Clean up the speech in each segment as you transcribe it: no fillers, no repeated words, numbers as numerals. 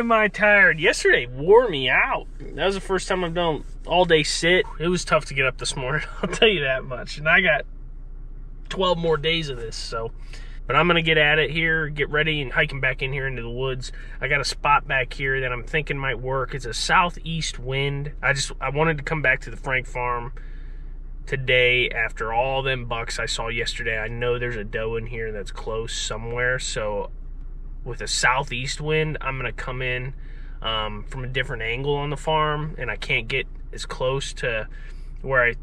am I tired. Yesterday wore me out. That was the first time I've done all day sit. It was tough to get up this morning, I'll tell you that much. And I got 12 more days of this, so. But I'm going to get at it here, get ready, and hiking back in here into the woods. I got a spot back here that I'm thinking might work. It's a southeast wind. I wanted to come back to the Frank farm today after all them bucks I saw yesterday. I know there's a doe in here that's close somewhere, so with a southeast wind, I'm going to come in from a different angle on the farm, and I can't get as close to where I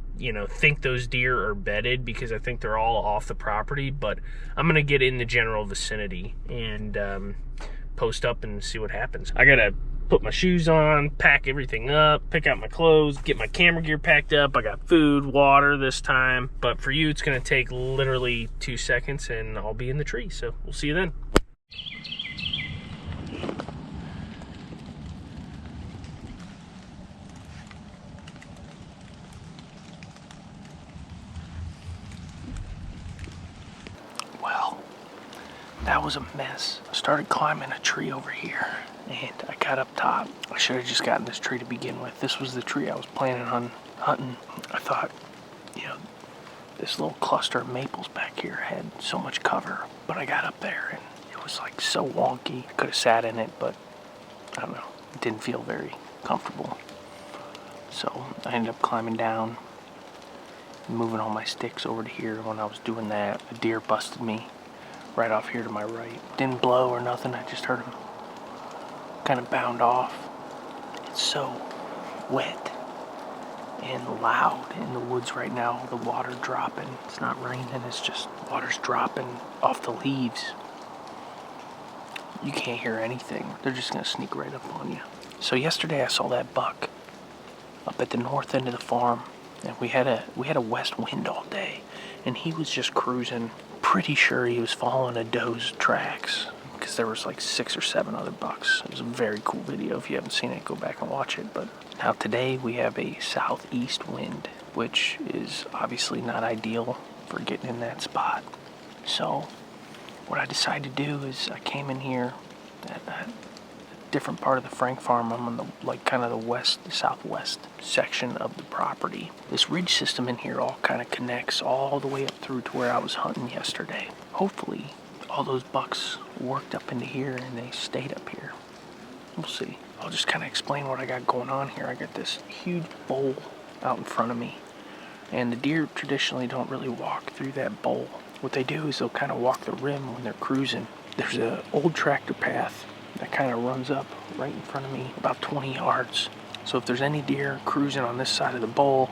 think those deer are bedded because I think they're all off the property, but I'm going to get in the general vicinity and post up and see what happens. I got to put my shoes on, pack everything up, pick out my clothes, get my camera gear packed up. I got food, water this time, but for you, it's going to take literally 2 seconds and I'll be in the tree. So we'll see you then. That was a mess. I started climbing a tree over here and I got up top. I should have just gotten this tree to begin with. This was the tree I was planning on hunting. I thought, this little cluster of maples back here had so much cover, but I got up there and it was like so wonky. I could have sat in it, but I don't know. It didn't feel very comfortable. So I ended up climbing down and moving all my sticks over to here. When I was doing that, a deer busted me right off here to my right. Didn't blow or nothing, I just heard him kind of bound off. It's so wet and loud in the woods right now. The water dropping. It's not raining, it's just water's dropping off the leaves. You can't hear anything. They're just gonna sneak right up on you. So yesterday I saw that buck up at the north end of the farm, and we had a west wind all day, and he was just cruising. Pretty sure he was following a doe's tracks because there was like 6 or 7 other bucks. It was a very cool video. If you haven't seen it, go back and watch it. But now today we have a southeast wind, which is obviously not ideal for getting in that spot. So what I decided to do is I came in here at a different part of the Frank farm. I'm on the southwest section of the property. This ridge system in here all kind of connects all the way up through to where I was hunting yesterday. Hopefully all those bucks worked up into here and they stayed up here. We'll see. I'll just kind of explain what I got going on here. I got this huge bowl out in front of me, and the deer traditionally don't really walk through that bowl. What they do is they'll kind of walk the rim when they're cruising. There's an old tractor path that kind of runs up right in front of me about 20 yards. So if there's any deer cruising on this side of the bowl,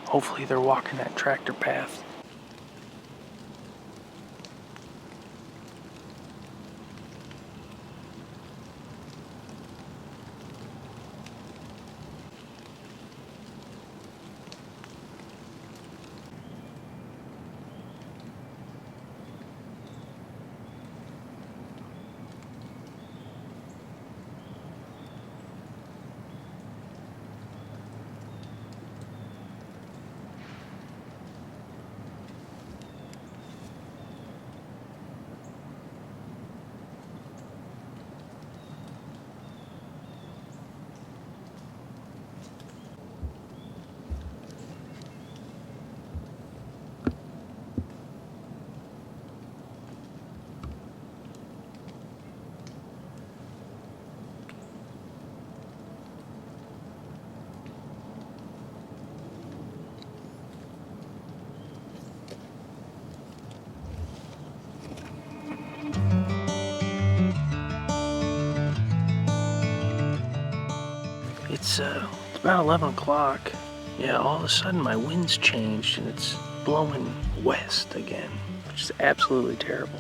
hopefully they're walking that tractor path. It's about 11 o'clock. Yeah, all of a sudden my wind's changed and it's blowing west again, which is absolutely terrible.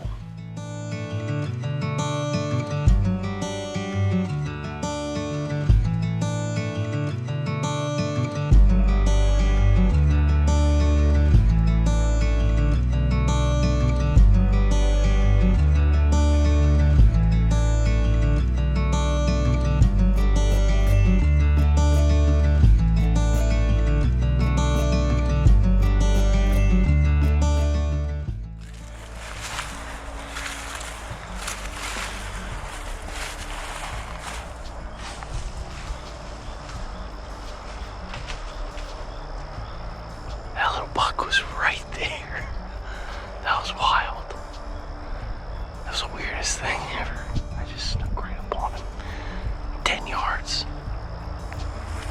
buck was right there. That was wild. That was the weirdest thing ever. I just snuck right up on him. 10 yards.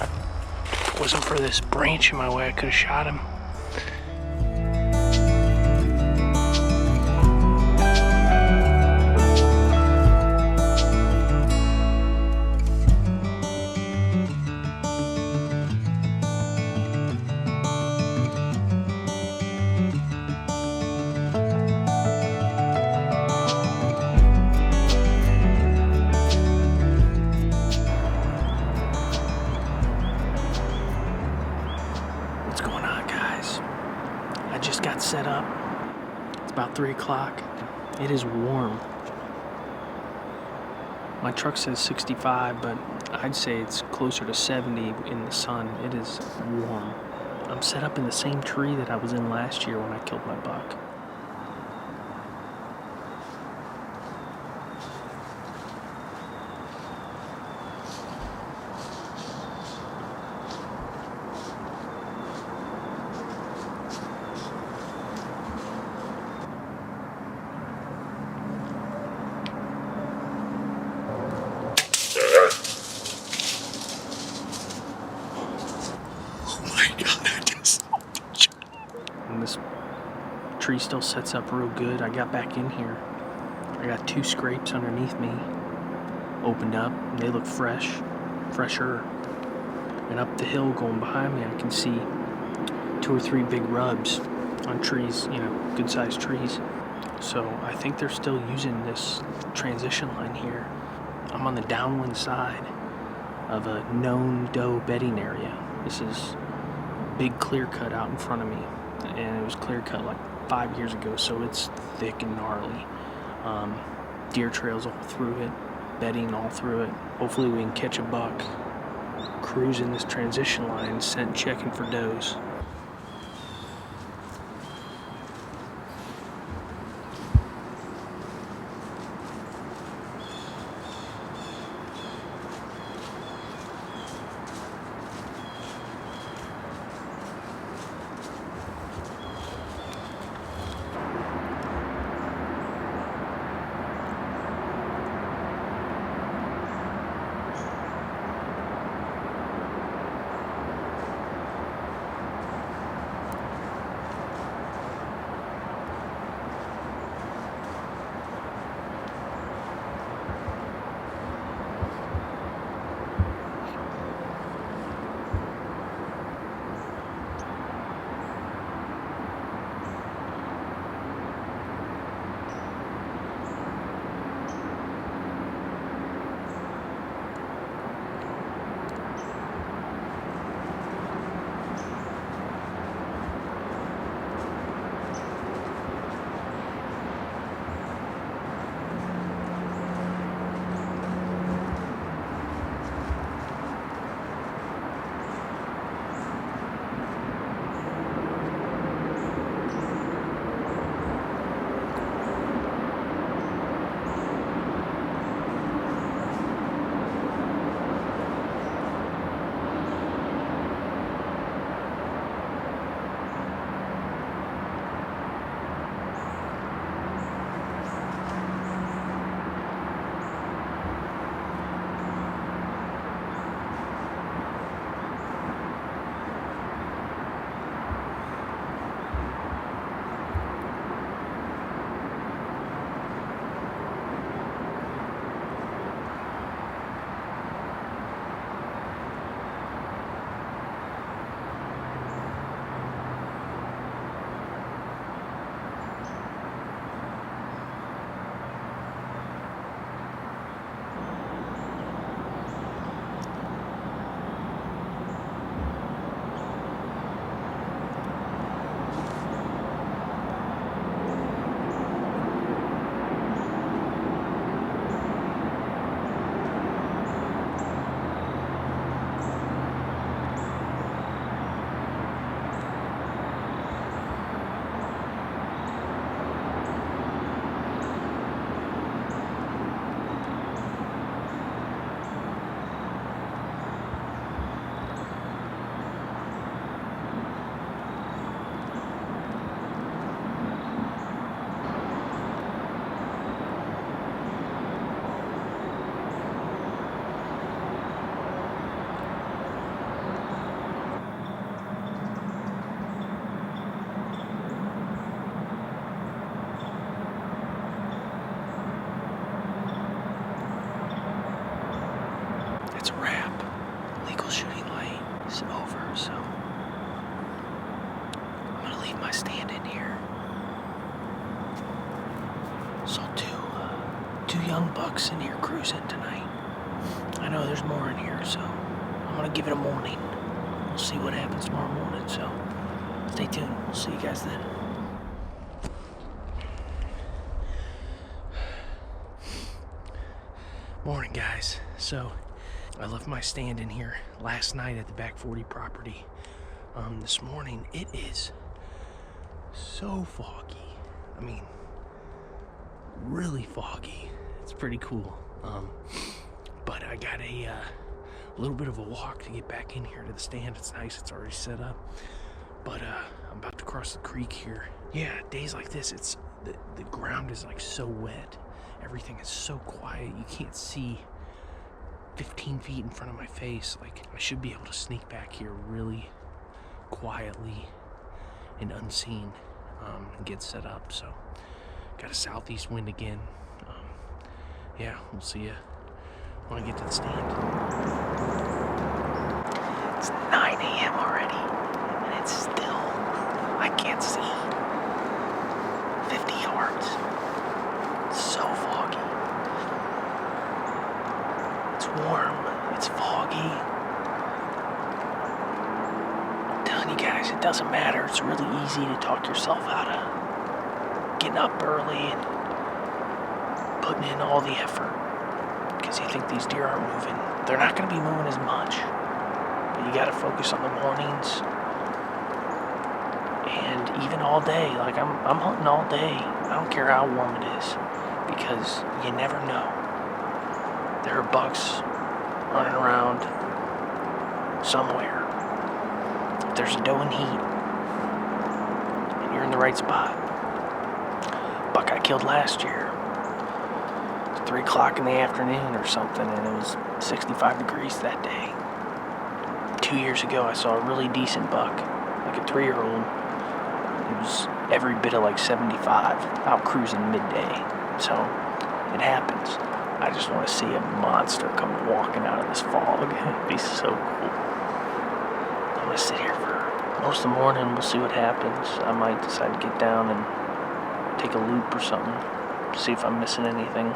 If it wasn't for this branch in my way, I could have shot him. What's going on, guys? I just got set up. It's about 3 o'clock. It is warm. My truck says 65, but I'd say it's closer to 70 in the sun. It is warm. I'm set up in the same tree that I was in last year when I killed my buck. And this tree still sets up real good. I got back in here. I got 2 scrapes underneath me. Opened up, and they look fresher. And up the hill going behind me, I can see 2 or 3 big rubs on trees, good sized trees. So I think they're still using this transition line here. I'm on the downwind side of a known doe bedding area. This is big clear cut out in front of me, and it was clear cut like 5 years ago, so it's thick and gnarly. Deer trails all through it, bedding all through it. Hopefully we can catch a buck cruising this transition line, scent checking for does. leave my stand in here. Saw two young bucks in here cruising tonight. I know there's more in here, so I'm gonna give it a morning. We'll see what happens tomorrow morning, so stay tuned. We'll see you guys then. Morning, guys. So I left my stand in here last night at the back 40 property. This morning it is so foggy. I mean, really foggy. It's pretty cool. But I got a little bit of a walk to get back in here to the stand. It's nice, it's already set up. But I'm about to cross the creek here. Yeah, days like this, it's the ground is like so wet. Everything is so quiet. You can't see 15 feet in front of my face. Like, I should be able to sneak back here really quietly and unseen and get set up. So got a southeast wind again. Yeah, we'll see you when I get to the stand. It's 9 a.m. already, and it's still, I can't see 50 yards. It's so foggy. It's warm, it's foggy. I'm telling you guys, it doesn't matter. It's really easy to talk yourself out of getting up early and putting in all the effort because you think these deer aren't moving. They're not going to be moving as much, but you got to focus on the mornings and even all day. Like I'm hunting all day. I don't care how warm it is because you never know. There are bucks running around somewhere. If there's a doe in heat and you're in the right spot. Buck I killed last year. 3 o'clock in the afternoon or something, and it was 65 degrees that day. 2 years ago, I saw a really decent buck, like a 3-year-old. It was every bit of like 75, out cruising midday. So, it happens. I just want to see a monster come walking out of this fog. It'd be so cool. I'm going to sit here for most of the morning. We'll see what happens. I might decide to get down and take a loop or something, see if I'm missing anything.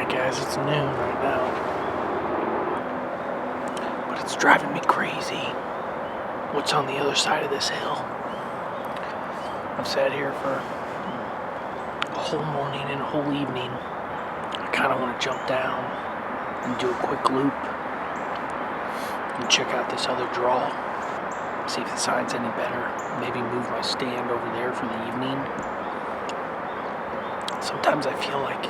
Guys, it's noon right now, but it's driving me crazy. What's on the other side of this hill? I've sat here for a whole morning and a whole evening. I kind of want to jump down and do a quick loop and check out this other draw, see if the sign's any better, maybe move my stand over there for the evening. Sometimes I feel like,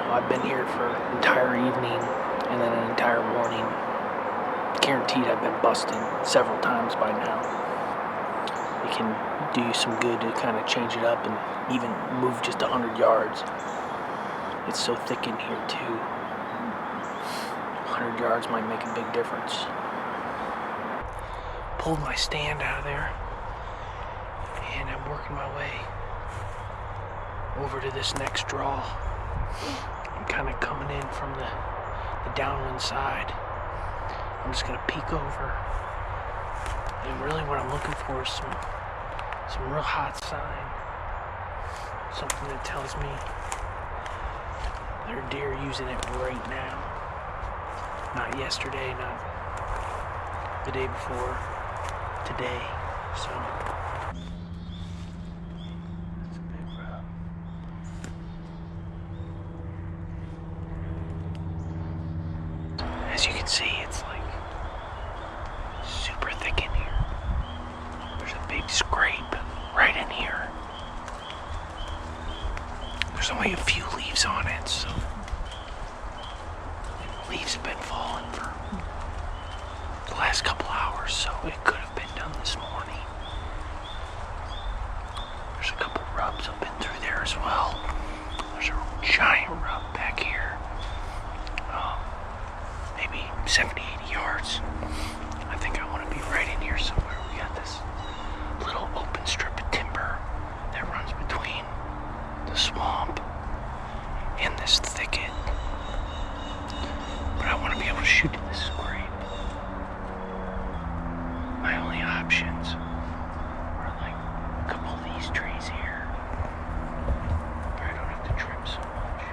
I've been here for an entire evening and then an entire morning. Guaranteed I've been busting several times by now. It can do you some good to kind of change it up and even move just 100 yards. It's so thick in here too. 100 yards might make a big difference. Pulled my stand out of there and I'm working my way over to this next draw. I'm kind of coming in from the downwind side. I'm just gonna peek over, and really what I'm looking for is some real hot sign, something that tells me there are deer using it right now. Not yesterday, not the day before, today. So that's a big rub. As you can see, it's like super thick in here. There's a big scrape right in here. There's only a few leaves on it, so leaves have been falling for the last couple hours, so it could have been done this morning. There's a couple rubs up in through there as well. There's a giant rub back here. Maybe 70, 80 yards. I think I want to be right in here somewhere. We got this little open strip of timber that runs between the swamp and this thicket. But I want to be able to shoot in this scrape. My only options are like a couple of these trees here, where I don't have to trim so much.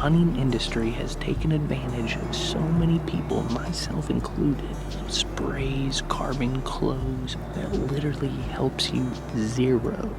hunting industry has taken advantage of so many people, myself included, sprays, carbon clothes that literally helps you zero